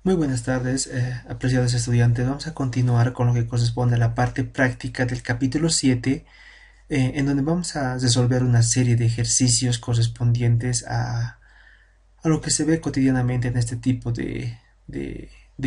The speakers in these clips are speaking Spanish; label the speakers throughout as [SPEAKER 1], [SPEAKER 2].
[SPEAKER 1] Muy buenas tardes, apreciados estudiantes. Vamos a continuar con lo que corresponde a la parte práctica del capítulo 7, en donde vamos a resolver una serie de ejercicios correspondientes a lo que se ve cotidianamente en este tipo de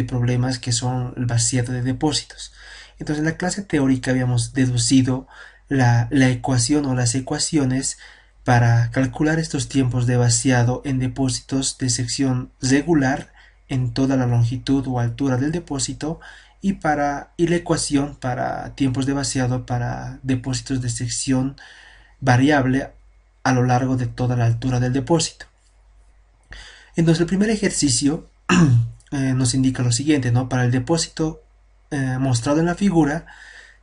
[SPEAKER 1] problemas que son el vaciado de depósitos. Entonces, en la clase teórica habíamos deducido la ecuación o las ecuaciones para calcular estos tiempos de vaciado en depósitos de sección regular en toda la longitud o altura del depósito y la ecuación para tiempos de vaciado para depósitos de sección variable a lo largo de toda la altura del depósito. Entonces el primer ejercicio nos indica lo siguiente, ¿no? Para el depósito mostrado en la figura,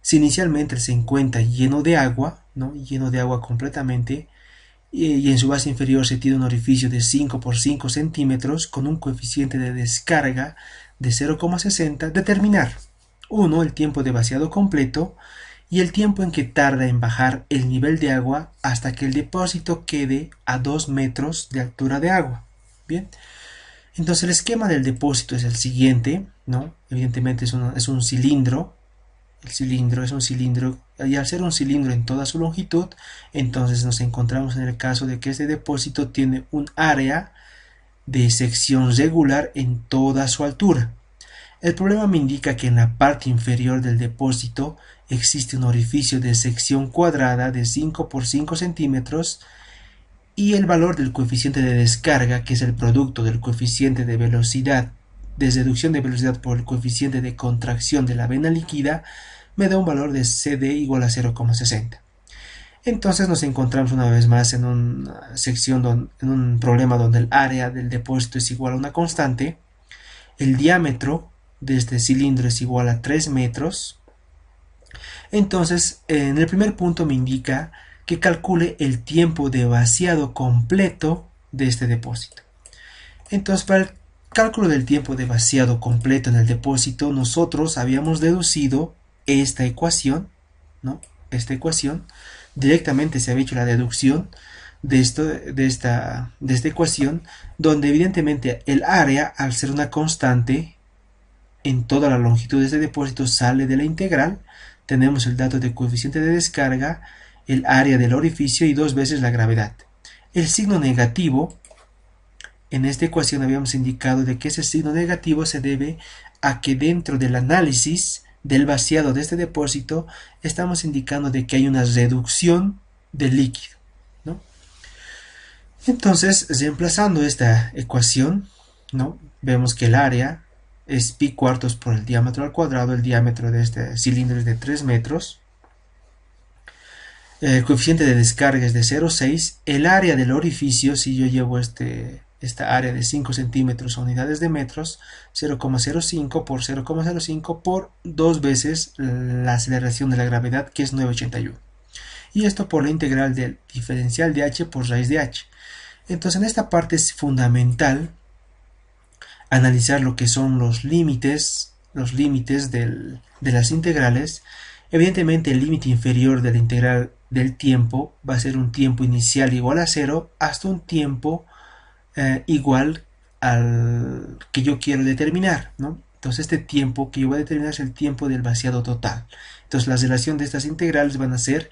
[SPEAKER 1] si inicialmente se encuentra lleno de agua, ¿no? Lleno de agua completamente, y en su base inferior se tiene un orificio de 5 por 5 centímetros con un coeficiente de descarga de 0,60, determinar 1. El tiempo de vaciado completo y el tiempo en que tarda en bajar el nivel de agua hasta que el depósito quede a 2 metros de altura de agua. Bien, entonces el esquema del depósito es el siguiente, ¿no? Evidentemente es un cilindro. El cilindro es un cilindro, y al ser un cilindro en toda su longitud, entonces nos encontramos en el caso de que este depósito tiene un área de sección regular en toda su altura. El problema me indica que en la parte inferior del depósito existe un orificio de sección cuadrada de 5 por 5 centímetros y el valor del coeficiente de descarga, que es el producto del coeficiente de velocidad, de reducción de velocidad por el coeficiente de contracción de la vena líquida, me da un valor de CD igual a 0,60. Entonces nos encontramos una vez más en una sección, en un problema donde el área del depósito es igual a una constante, el diámetro de este cilindro es igual a 3 metros. Entonces, en el primer punto me indica que calcule el tiempo de vaciado completo de este depósito. Entonces, para el cálculo del tiempo de vaciado completo en el depósito, nosotros habíamos deducido esta ecuación, ¿no? Esta ecuación, directamente se había hecho la deducción de esta ecuación, donde evidentemente el área, al ser una constante en toda la longitud de este depósito, sale de la integral. Tenemos el dato de coeficiente de descarga, el área del orificio y 2 veces la gravedad. El signo negativo, en esta ecuación habíamos indicado de que ese signo negativo se debe a que dentro del análisis del vaciado de este depósito estamos indicando de que hay una reducción del líquido, ¿no? Entonces, reemplazando esta ecuación, ¿no? Vemos que el área es pi cuartos por el diámetro al cuadrado. El diámetro de este cilindro es de 3 metros. El coeficiente de descarga es de 0,6. El área del orificio, si yo llevo esta área de 5 centímetros a unidades de metros, 0,05 por 0,05 por 2 veces la aceleración de la gravedad, que es 981. Y esto por la integral del diferencial de h por raíz de h. Entonces, en esta parte es fundamental analizar lo que son los límites de las integrales. Evidentemente, el límite inferior de la integral del tiempo va a ser un tiempo inicial igual a 0 hasta un tiempo igual al que yo quiero determinar, ¿no? Entonces este tiempo que yo voy a determinar es el tiempo del vaciado total. Entonces la relación de estas integrales van a ser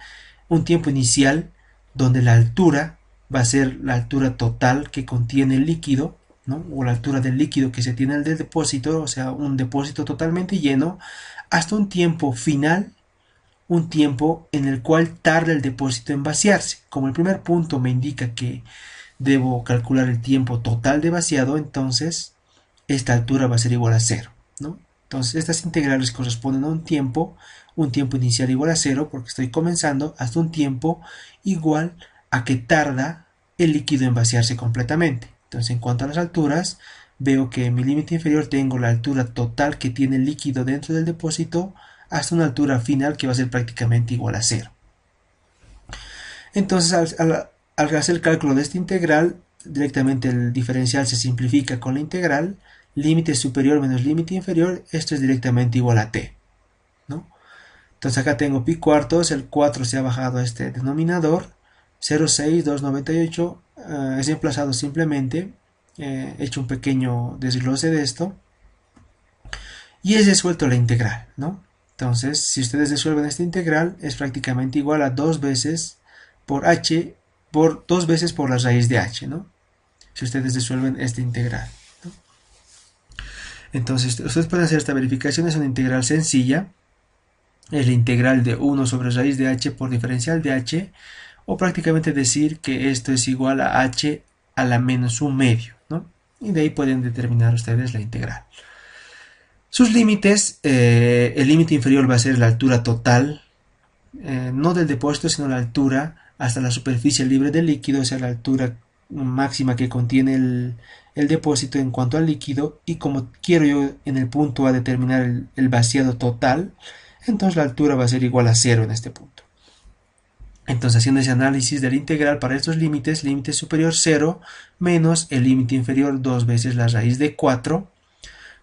[SPEAKER 1] un tiempo inicial donde la altura va a ser la altura total que contiene el líquido, ¿no? O la altura del líquido que se tiene en el depósito, o sea, un depósito totalmente lleno, hasta un tiempo final, un tiempo en el cual tarda el depósito en vaciarse. Como el primer punto me indica que debo calcular el tiempo total de vaciado, entonces esta altura va a ser igual a 0, ¿no? Entonces estas integrales corresponden a un tiempo inicial igual a 0, porque estoy comenzando, hasta un tiempo igual a que tarda el líquido en vaciarse completamente. Entonces, en cuanto a las alturas, veo que en mi límite inferior tengo la altura total que tiene el líquido dentro del depósito hasta una altura final que va a ser prácticamente igual a 0. Entonces, al hacer el cálculo de esta integral, directamente el diferencial se simplifica con la integral, límite superior menos límite inferior, esto es directamente igual a t, ¿no? Entonces acá tengo pi cuartos, el 4 se ha bajado a este denominador, 0,6, 298, es reemplazado simplemente, he hecho un pequeño desglose de esto, y es resuelto la integral, ¿no? Entonces, si ustedes resuelven esta integral, es prácticamente igual a 2 veces por h, por 2 veces por la raíz de h, ¿no? Si ustedes resuelven esta integral, ¿no? Entonces, ustedes pueden hacer esta verificación, es una integral sencilla, es la integral de 1 sobre raíz de h por diferencial de h, o prácticamente decir que esto es igual a h a la menos un medio, ¿no? Y de ahí pueden determinar ustedes la integral. Sus límites, el límite inferior va a ser la altura total, no del depósito, sino la altura hasta la superficie libre del líquido, o sea, la altura máxima que contiene el depósito en cuanto al líquido, y como quiero yo en el punto A determinar el vaciado total, entonces la altura va a ser igual a 0 en este punto. Entonces, haciendo ese análisis del integral para estos límites, límite superior 0 menos el límite inferior 2 veces la raíz de 4,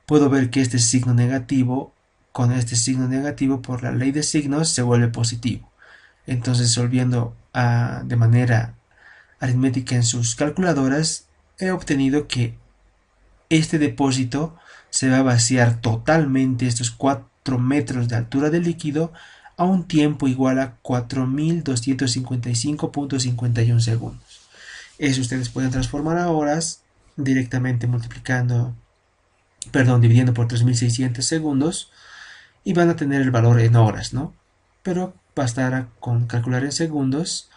[SPEAKER 1] puedo ver que este signo negativo con este signo negativo por la ley de signos se vuelve positivo. Entonces, resolviendo de manera aritmética en sus calculadoras, he obtenido que este depósito se va a vaciar totalmente estos 4 metros de altura del líquido a un tiempo igual a 4255.51 segundos. Eso ustedes pueden transformar a horas directamente dividiendo por 3600 segundos, y van a tener el valor en horas, ¿no? Pero bastará con calcular en segundos,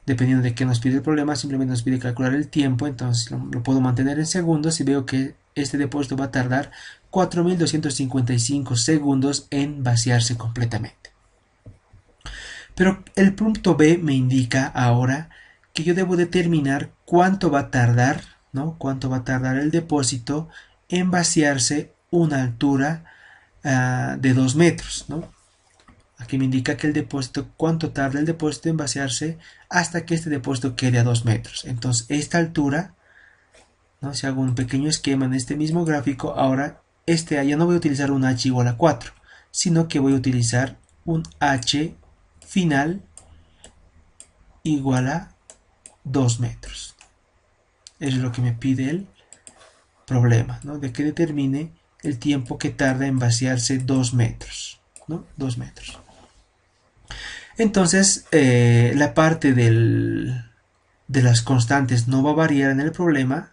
[SPEAKER 1] dependiendo de qué nos pide el problema, simplemente nos pide calcular el tiempo, entonces lo puedo mantener en segundos y veo que este depósito va a tardar 4255 segundos en vaciarse completamente. Pero el punto B me indica ahora que yo debo determinar cuánto va a tardar, ¿no? Cuánto va a tardar el depósito en vaciarse una altura de 2 metros, ¿no? Aquí me indica que el depósito, cuánto tarda el depósito en vaciarse hasta que este depósito quede a 2 metros. Entonces, esta altura, ¿no? Si hago un pequeño esquema en este mismo gráfico, ahora ya no voy a utilizar un h igual a 4, sino que voy a utilizar un h final igual a 2 metros. Eso es lo que me pide el problema, ¿no? De que determine el tiempo que tarda en vaciarse 2 metros, ¿no? 2 metros. Entonces, la parte de las constantes no va a variar en el problema.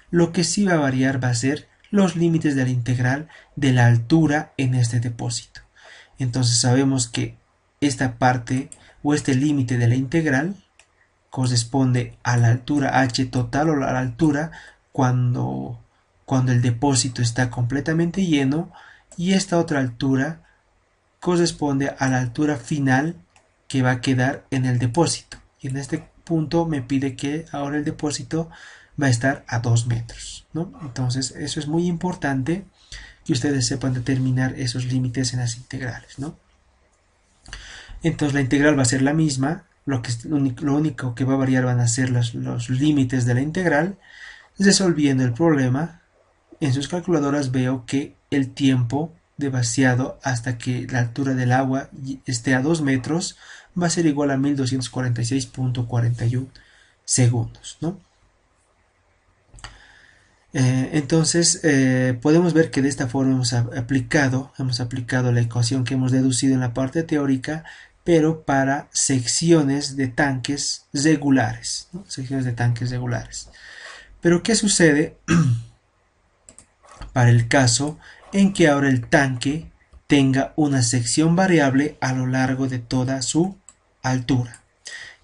[SPEAKER 1] Lo que sí va a variar va a ser los límites de la integral de la altura en este depósito. Entonces sabemos que esta parte o este límite de la integral corresponde a la altura h total, o a la altura cuando el depósito está completamente lleno, y esta otra altura corresponde a la altura final que va a quedar en el depósito. Y en este punto me pide que ahora el depósito va a estar a 2 metros, ¿no? Entonces eso es muy importante que ustedes sepan determinar esos límites en las integrales, ¿no? Entonces la integral va a ser la misma, lo único que va a variar van a ser los límites de la integral. Resolviendo el problema, en sus calculadoras veo que el tiempo de vaciado hasta que la altura del agua esté a 2 metros va a ser igual a 1246.41 segundos, ¿no? Entonces podemos ver que de esta forma hemos aplicado la ecuación que hemos deducido en la parte teórica, pero para secciones de tanques regulares, ¿no? Secciones de tanques regulares. Pero ¿qué sucede para el caso en que ahora el tanque tenga una sección variable a lo largo de toda su altura?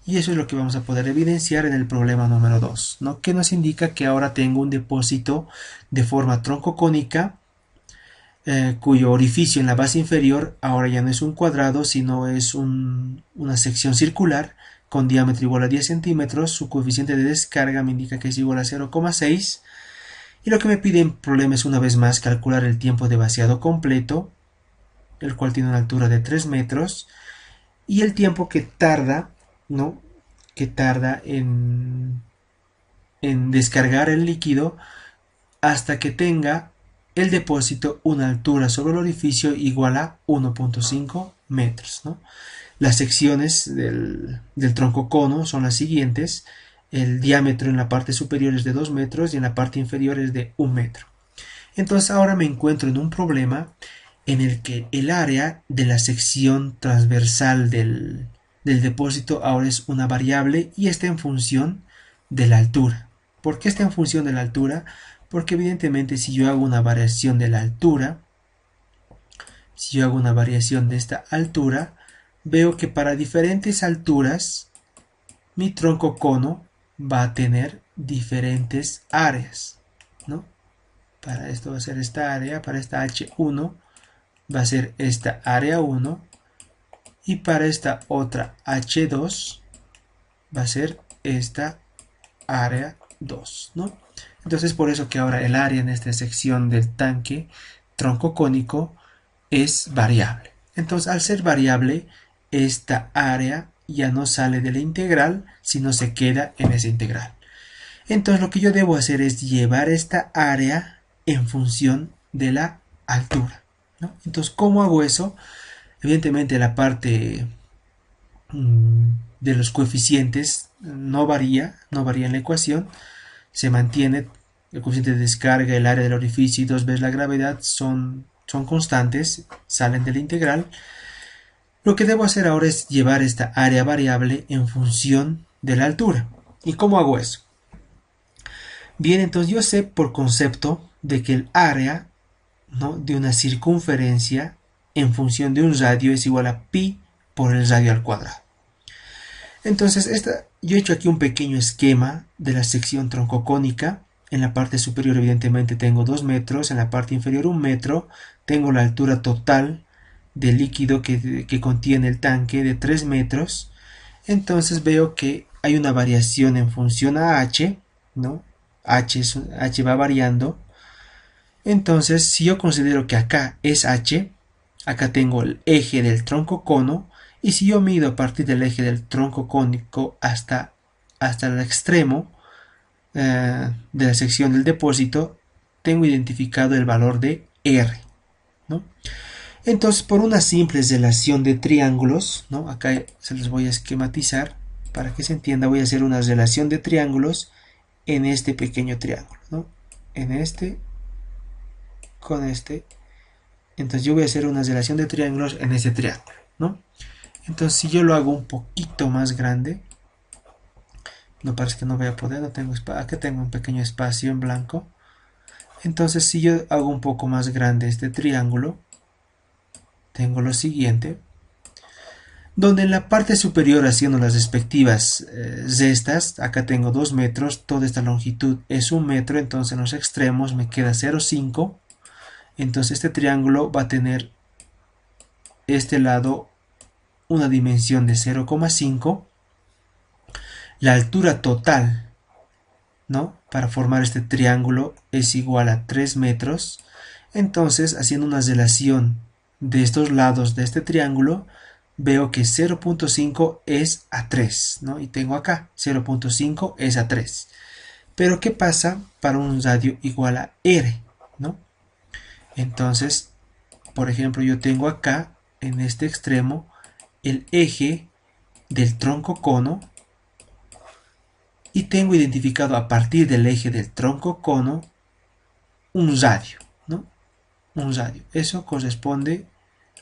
[SPEAKER 1] Y eso es lo que vamos a poder evidenciar en el problema número 2, ¿no? Que nos indica que ahora tengo un depósito de forma troncocónica, cuyo orificio en la base inferior ahora ya no es un cuadrado, sino es una sección circular con diámetro igual a 10 centímetros. Su coeficiente de descarga me indica que es igual a 0,6. Y lo que me pide en problema es una vez más calcular el tiempo de vaciado completo, el cual tiene una altura de 3 metros, y el tiempo que tarda, ¿no? Que tarda en descargar el líquido hasta que tenga el depósito una altura sobre el orificio igual a 1.5 metros, ¿no? Las secciones del tronco cono son las siguientes. El diámetro en la parte superior es de 2 metros y en la parte inferior es de 1 metro. Entonces ahora me encuentro en un problema en el que el área de la sección transversal del depósito ahora es una variable y está en función de la altura. ¿Por qué está en función de la altura? Porque evidentemente si yo hago una variación de la altura, si yo hago una variación de esta altura, veo que para diferentes alturas mi tronco cono va a tener diferentes áreas, ¿no? Para esto va a ser esta área, para esta H1 va a ser esta área 1 y para esta otra H2 va a ser esta área 2, ¿no? Entonces por eso que ahora el área en esta sección del tanque tronco cónico es variable. Entonces al ser variable, esta área ya no sale de la integral, sino se queda en esa integral. Entonces lo que yo debo hacer es llevar esta área en función de la altura, ¿no? Entonces, ¿cómo hago eso? Evidentemente la parte de los coeficientes no varía en la ecuación, se mantiene el coeficiente de descarga, el área del orificio y 2 veces la gravedad son constantes, salen de la integral. Lo que debo hacer ahora es llevar esta área variable en función de la altura. ¿Y cómo hago eso? Bien, entonces yo sé por concepto de que el área, ¿no?, de una circunferencia en función de un radio es igual a pi por el radio al cuadrado. Entonces yo he hecho aquí un pequeño esquema de la sección troncocónica. En la parte superior evidentemente tengo 2 metros, en la parte inferior 1 metro, tengo la altura total del líquido que contiene el tanque de 3 metros. Entonces veo que hay una variación en función a h, ¿no? H va variando. Entonces, si yo considero que acá es h, acá tengo el eje del tronco cono, y si yo mido a partir del eje del tronco cónico hasta el extremo de la sección del depósito, tengo identificado el valor de R, ¿no? Entonces, por una simple relación de triángulos, ¿no?, acá se los voy a esquematizar para que se entienda. Voy a hacer una relación de triángulos en este pequeño triángulo, ¿no?, en este con este. Entonces yo voy a hacer una relación de triángulos en ese triángulo, ¿no? Entonces si yo lo hago un poquito más grande, no, parece que no voy a poder, no tengo espacio, aquí tengo un pequeño espacio en blanco. Entonces si yo hago un poco más grande este triángulo, tengo lo siguiente, donde en la parte superior, haciendo las respectivas cestas, acá tengo 2 metros, toda esta longitud es 1 metro, entonces en los extremos me queda 0,5. Entonces este triángulo va a tener este lado una dimensión de 0,5. La altura total, ¿no?, para formar este triángulo es igual a 3 metros. Entonces, haciendo una relación de estos lados de este triángulo, veo que 0,5 es a 3, ¿no? Y tengo acá 0,5 es a 3. Pero ¿qué pasa para un radio igual a R, ¿no? Entonces, por ejemplo, yo tengo acá en este extremo el eje del tronco cono y tengo identificado a partir del eje del tronco cono un radio, ¿no? Un radio. Eso corresponde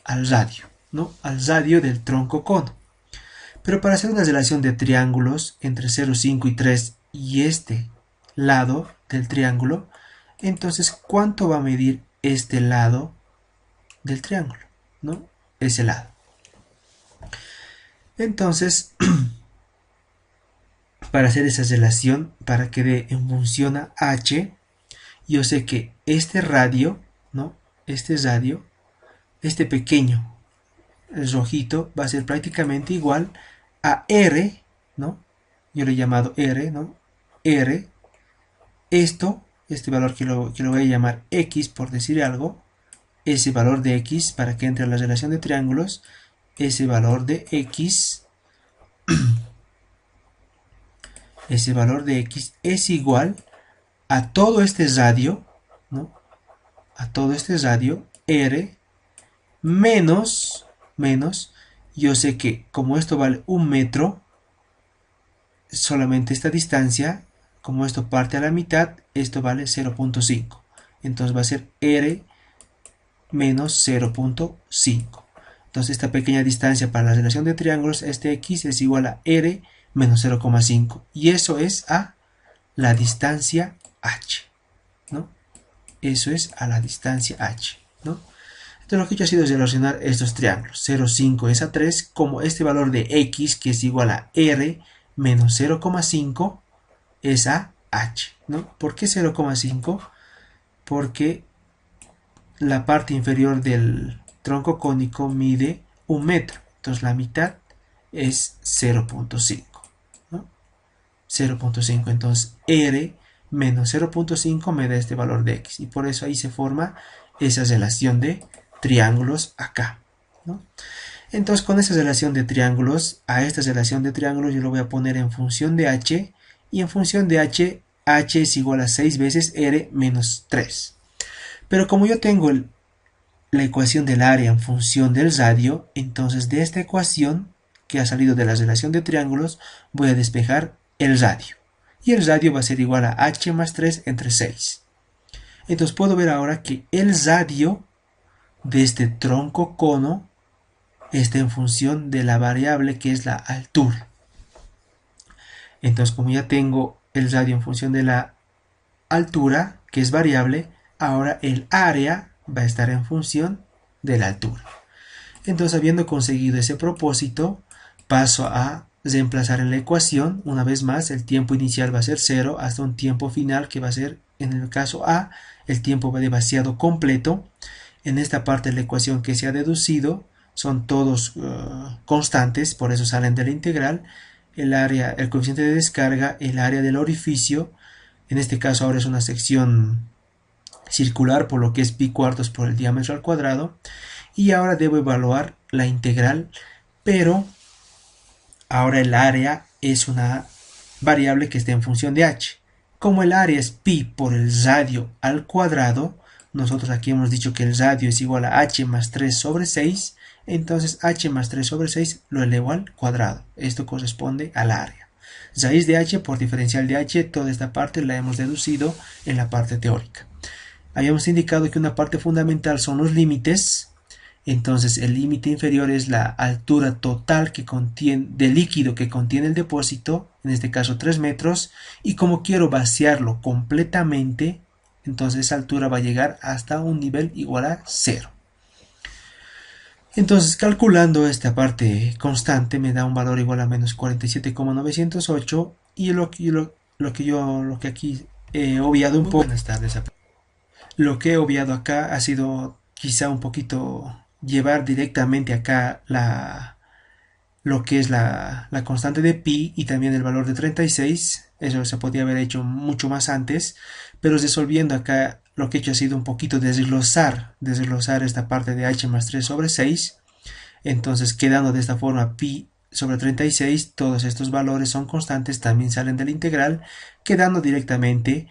[SPEAKER 1] al radio, ¿no?, al radio del tronco cono. Pero para hacer una relación de triángulos entre 0, 5 y 3 y este lado del triángulo, entonces ¿cuánto va a medir este lado del triángulo, ¿no?, ese lado? Entonces para hacer esa relación, para que dé en función a h, yo sé que este radio, ¿no?, este radio, este pequeño, el rojito, va a ser prácticamente igual a R, ¿no? Yo lo he llamado R, ¿no? R, este valor que lo voy a llamar X por decir algo, ese valor de X, para que entre en la relación de triángulos, ese valor de X, ese valor de X es igual a todo este radio, ¿no?, a todo este radio, R, menos, yo sé que como esto vale 1 metro, solamente esta distancia, como esto parte a la mitad, esto vale 0,5. Entonces va a ser R menos 0.5. Entonces esta pequeña distancia para la relación de triángulos, este x es igual a r menos 0,5. Y eso es a la distancia h, ¿no? Eso es a la distancia h, ¿no? Entonces lo que yo he hecho ha sido relacionar estos triángulos. 0,5 es a 3, como este valor de x, que es igual a r menos 0,5, es a h, ¿no? ¿Por qué 0,5? Porque la parte inferior del tronco cónico mide 1 metro. Entonces la mitad es 0,5, ¿no? 0,5. Entonces r menos 0,5 me da este valor de x. Y por eso ahí se forma esa relación de triángulos acá, ¿no? Entonces con esa relación de triángulos, a esta relación de triángulos yo lo voy a poner en función de h. Y en función de h, h es igual a 6 veces r menos 3. Pero como yo tengo la ecuación del área en función del radio, entonces de esta ecuación que ha salido de la relación de triángulos voy a despejar el radio. Y el radio va a ser igual a h más 3 entre 6. Entonces puedo ver ahora que el radio de este tronco cono está en función de la variable que es la altura. Entonces como ya tengo el radio en función de la altura, que es variable, ahora el área va a estar en función de la altura. Entonces, habiendo conseguido ese propósito, paso a reemplazar en la ecuación. Una vez más, el tiempo inicial va a ser 0 hasta un tiempo final que va a ser, en el caso A, el tiempo de vaciado completo. En esta parte de la ecuación que se ha deducido son todos constantes, por eso salen de la integral. El área, el coeficiente de descarga, el área del orificio. En este caso ahora es una sección circular, por lo que es pi cuartos por el diámetro al cuadrado. Y ahora debo evaluar la integral, pero ahora el área es una variable que está en función de h. Como el área es pi por el radio al cuadrado, nosotros aquí hemos dicho que el radio es igual a h más 3 sobre 6, entonces h más 3 sobre 6 lo elevo al cuadrado. Esto corresponde al área. Raíz de h por diferencial de h, toda esta parte la hemos deducido en la parte teórica. Habíamos indicado que una parte fundamental son los límites. Entonces el límite inferior es la altura total que contiene, del líquido que contiene el depósito, en este caso 3 metros, y como quiero vaciarlo completamente, entonces esa altura va a llegar hasta un nivel igual a 0. Entonces calculando esta parte constante me da un valor igual a menos 47,908 y lo que aquí he obviado un poco. Buenas tardes. Lo que he obviado acá ha sido quizá un poquito llevar directamente acá lo que es la constante de pi y también el valor de 36. Eso se podría haber hecho mucho más antes, pero resolviendo acá lo que he hecho ha sido un poquito desglosar esta parte de h más 3 sobre 6. Entonces quedando de esta forma pi sobre 36, todos estos valores son constantes, también salen de la integral, quedando directamente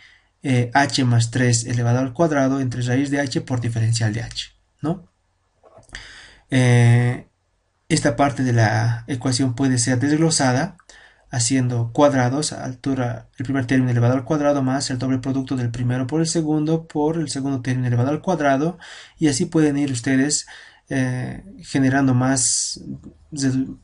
[SPEAKER 1] h más 3 elevado al cuadrado entre raíz de h por diferencial de h, ¿no? Esta parte de la ecuación puede ser desglosada haciendo cuadrados a altura, el primer término elevado al cuadrado más el doble producto del primero por el segundo término elevado al cuadrado, y así pueden ir ustedes generando más,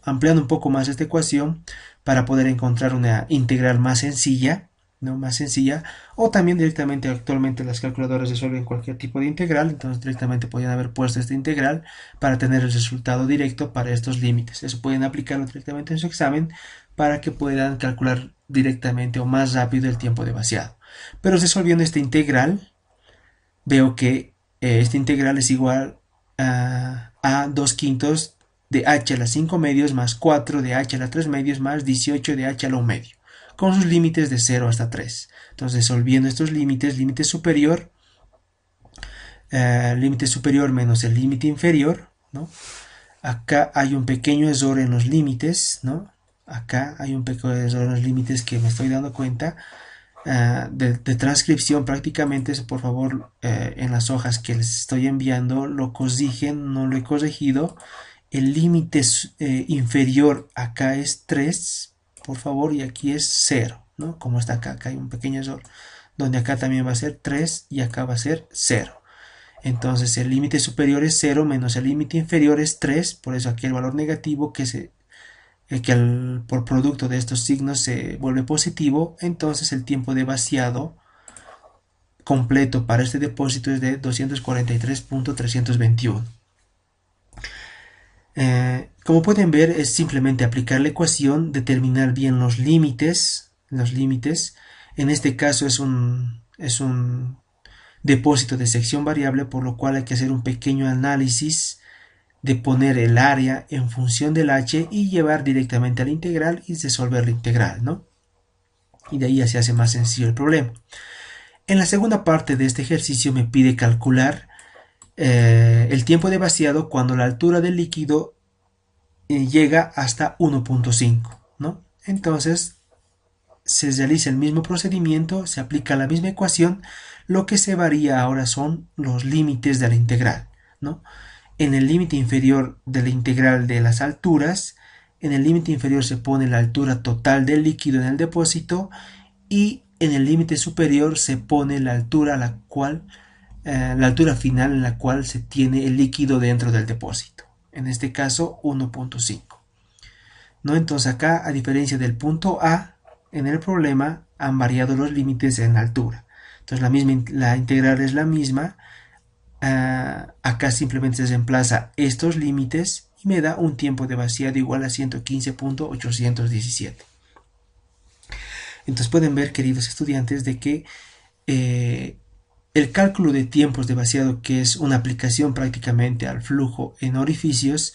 [SPEAKER 1] ampliando un poco más esta ecuación para poder encontrar una integral más sencilla, ¿no? Más sencilla, o también directamente actualmente las calculadoras resuelven cualquier tipo de integral, entonces directamente podrían haber puesto esta integral para tener el resultado directo para estos límites. Eso pueden aplicarlo directamente en su examen para que puedan calcular directamente o más rápido el tiempo de vaciado. Pero resolviendo esta integral, veo que esta integral es igual a 2 quintos de h a la 5 medios más 4 de h a la 3 medios más 18 de h a la 1 medio, con sus límites de 0 hasta 3. Entonces, resolviendo estos límites, límite superior menos el límite inferior, ¿no? Acá hay un pequeño error en los límites, ¿no? Acá hay un pequeño error en los límites que me estoy dando cuenta. De transcripción prácticamente, por favor, en las hojas que les estoy enviando lo corrigen, no lo he corregido. El límite inferior acá es 3, por favor, y aquí es 0, ¿no? Como está acá hay un pequeño error, donde acá también va a ser 3 y acá va a ser 0. Entonces el límite superior es 0 menos el límite inferior es 3, por eso aquí el valor negativo por producto de estos signos se vuelve positivo, entonces el tiempo de vaciado completo para este depósito es de 243.321. Como pueden ver, es simplemente aplicar la ecuación, determinar bien los límites. En este caso es un depósito de sección variable, por lo cual hay que hacer un pequeño análisis de poner el área en función del h y llevar directamente a la integral y resolver la integral, ¿no? Y de ahí ya se hace más sencillo el problema. En la segunda parte de este ejercicio me pide calcular el tiempo de vaciado cuando la altura del líquido llega hasta 1.5, ¿no? Entonces se realiza el mismo procedimiento, se aplica la misma ecuación, lo que se varía ahora son los límites de la integral, ¿no? En el límite inferior de la integral de las alturas, en el límite inferior se pone la altura total del líquido en el depósito y en el límite superior se pone la altura la altura final en la cual se tiene el líquido dentro del depósito. En este caso 1.5. ¿No? Entonces acá, a diferencia del punto A, en el problema han variado los límites en la altura. Entonces la integral es la misma. Acá simplemente se reemplaza estos límites y me da un tiempo de vaciado igual a 115.817. Entonces pueden ver, queridos estudiantes, de que el cálculo de tiempos de vaciado, que es una aplicación prácticamente al flujo en orificios,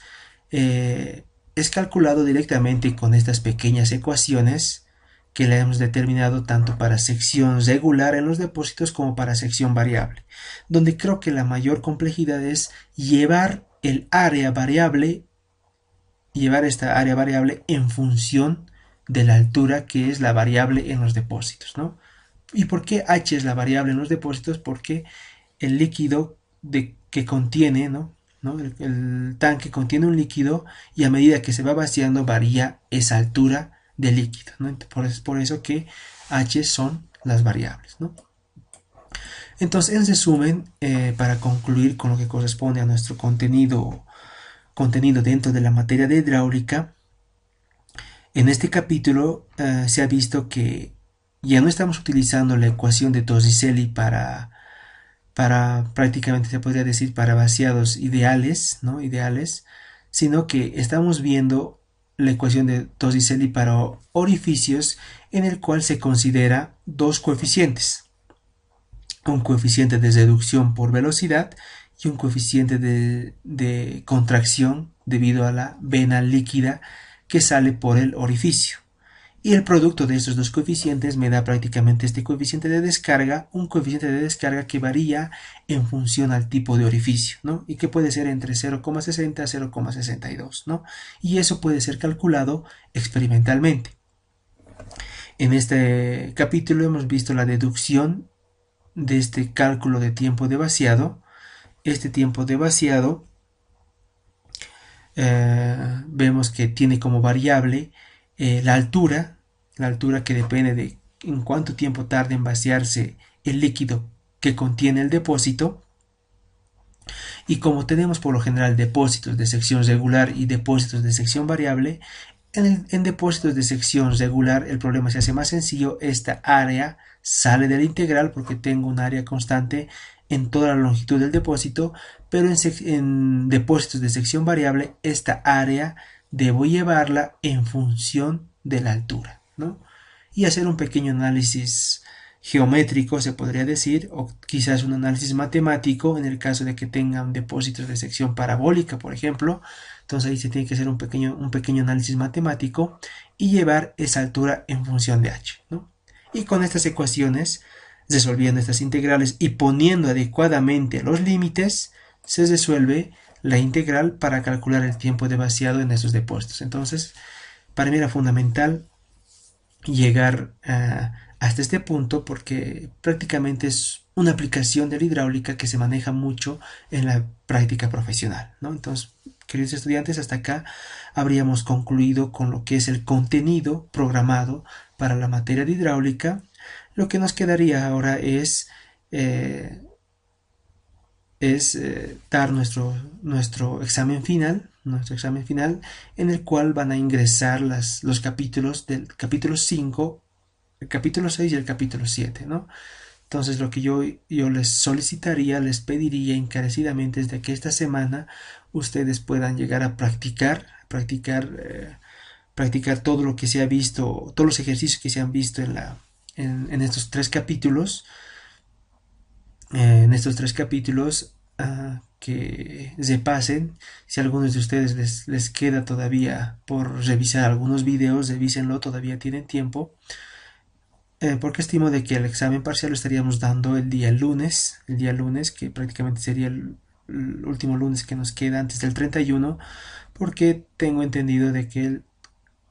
[SPEAKER 1] es calculado directamente con estas pequeñas ecuaciones que le hemos determinado tanto para sección regular en los depósitos como para sección variable, donde creo que la mayor complejidad es llevar esta área variable en función de la altura, que es la variable en los depósitos, ¿no? ¿Y por qué h es la variable en los depósitos? Porque el líquido que contiene, ¿no? El tanque contiene un líquido y a medida que se va vaciando varía esa altura de líquido, ¿no? Por eso que h son las variables, ¿no? Entonces, en resumen, para concluir con lo que corresponde a nuestro contenido dentro de la materia de hidráulica, en este capítulo se ha visto que ya no estamos utilizando la ecuación de Torricelli para prácticamente se podría decir para vaciados ideales, ¿no? Sino que estamos viendo la ecuación de Torricelli para orificios, en el cual se considera dos coeficientes, un coeficiente de reducción por velocidad y un coeficiente de contracción debido a la vena líquida que sale por el orificio. Y el producto de estos dos coeficientes me da prácticamente este coeficiente de descarga, un coeficiente de descarga que varía en función al tipo de orificio, ¿no? Y que puede ser entre 0,60 a 0,62, ¿no? Y eso puede ser calculado experimentalmente. En este capítulo hemos visto la deducción de este cálculo de tiempo de vaciado. Este tiempo de vaciado vemos que tiene como variable la altura que depende de en cuánto tiempo tarda en vaciarse el líquido que contiene el depósito. Y como tenemos por lo general depósitos de sección regular y depósitos de sección variable, en depósitos de sección regular el problema se hace más sencillo. Esta área sale de la integral porque tengo un área constante en toda la longitud del depósito, pero en depósitos de sección variable esta área debo llevarla en función de la altura, ¿no? Y hacer un pequeño análisis geométrico, se podría decir, o quizás un análisis matemático en el caso de que tengan depósitos de sección parabólica, por ejemplo. Entonces ahí se tiene que hacer un pequeño análisis matemático y llevar esa altura en función de h, ¿no? Y con estas ecuaciones, resolviendo estas integrales y poniendo adecuadamente los límites, se resuelve la integral para calcular el tiempo de vaciado en estos depósitos. Entonces, para mí era fundamental llegar hasta este punto porque prácticamente es una aplicación de la hidráulica que se maneja mucho en la práctica profesional, ¿no? Entonces, queridos estudiantes, hasta acá habríamos concluido con lo que es el contenido programado para la materia de hidráulica. Lo que nos quedaría ahora es es dar nuestro examen final, en el cual van a ingresar los capítulos del capítulo 5, el capítulo 6 y el capítulo 7, ¿no? Entonces lo que yo les solicitaría, les pediría encarecidamente es de que esta semana ustedes puedan llegar a practicar todo lo que se ha visto, todos los ejercicios que se han visto en estos tres capítulos, que se pasen. Si a algunos de ustedes les queda todavía por revisar algunos videos, revísenlo, todavía tienen tiempo. Porque estimo de que el examen parcial lo estaríamos dando el día lunes, que prácticamente sería el último lunes que nos queda antes del 31, porque tengo entendido de que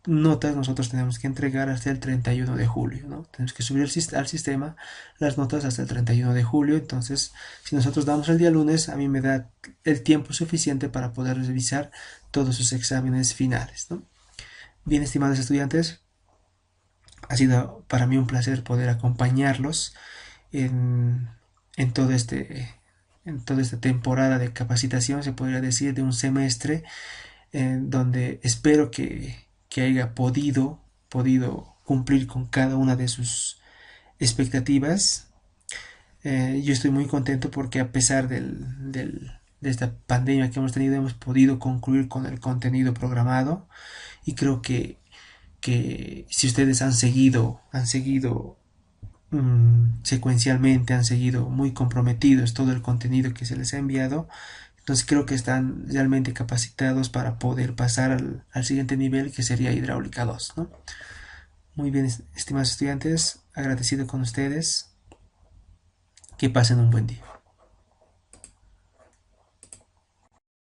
[SPEAKER 1] notas nosotros tenemos que entregar hasta el 31 de julio, ¿no? Tenemos que subir al sistema las notas hasta el 31 de julio, entonces si nosotros damos el día lunes, a mí me da el tiempo suficiente para poder revisar todos sus exámenes finales, ¿no? Bien, estimados estudiantes, ha sido para mí un placer poder acompañarlos en, en todo en toda esta temporada de capacitación, se podría decir, de un semestre, donde espero que haya podido cumplir con cada una de sus expectativas. Yo estoy muy contento porque a pesar de esta pandemia que hemos tenido, hemos podido concluir con el contenido programado, y creo que si ustedes han seguido secuencialmente, han seguido muy comprometidos todo el contenido que se les ha enviado, entonces creo que están realmente capacitados para poder pasar al siguiente nivel, que sería hidráulica 2, ¿no? Muy bien, estimados estudiantes, agradecido con ustedes, que pasen un buen día.